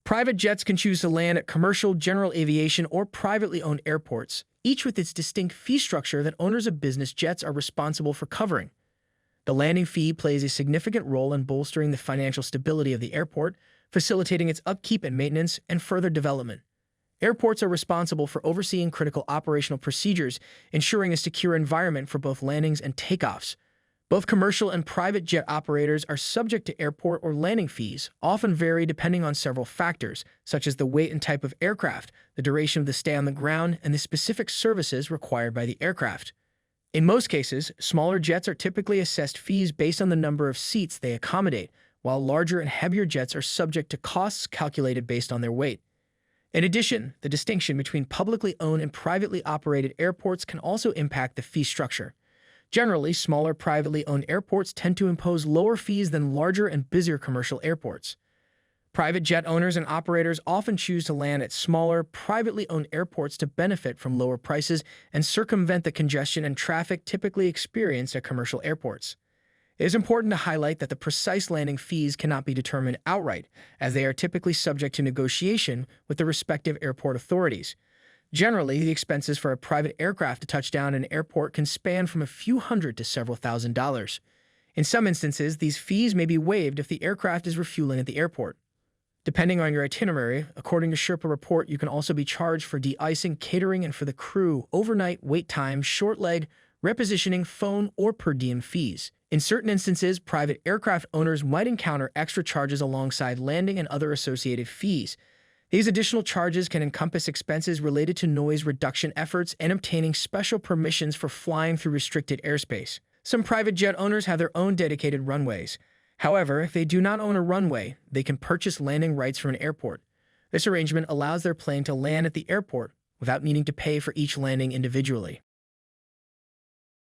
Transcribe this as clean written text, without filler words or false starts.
Private jets can choose to land at commercial, general aviation, or privately owned airports, each with its distinct fee structure that owners of business jets are responsible for covering. The landing fee plays a significant role in bolstering the financial stability of the airport, facilitating its upkeep and maintenance and further development. Airports are responsible for overseeing critical operational procedures, ensuring a secure environment for both landings and takeoffs. Both commercial and private jet operators are subject to airport or landing fees, often vary depending on several factors, such as the weight and type of aircraft, the duration of the stay on the ground, and the specific services required by the aircraft. In most cases, smaller jets are typically assessed fees based on the number of seats they accommodate, while larger and heavier jets are subject to costs calculated based on their weight. In addition, the distinction between publicly owned and privately operated airports can also impact the fee structure. Generally, smaller privately owned airports tend to impose lower fees than larger and busier commercial airports. Private jet owners and operators often choose to land at smaller, privately owned airports to benefit from lower prices and circumvent the congestion and traffic typically experienced at commercial airports. It is important to highlight that the precise landing fees cannot be determined outright, as they are typically subject to negotiation with the respective airport authorities. Generally, the expenses for a private aircraft to touch down in an airport can span from a few hundred to several $1,000s. In some instances, these fees may be waived if the aircraft is refueling at the airport. Depending on your itinerary, according to Sherpa Report, you can also be charged for de-icing, catering, and for the crew, overnight, wait time, short leg, repositioning, phone, or per diem fees. In certain instances, private aircraft owners might encounter extra charges alongside landing and other associated fees. These additional charges can encompass expenses related to noise reduction efforts and obtaining special permissions for flying through restricted airspace. Some private jet owners have their own dedicated runways. However, if they do not own a runway, they can purchase landing rights from an airport. This arrangement allows their plane to land at the airport without needing to pay for each landing individually.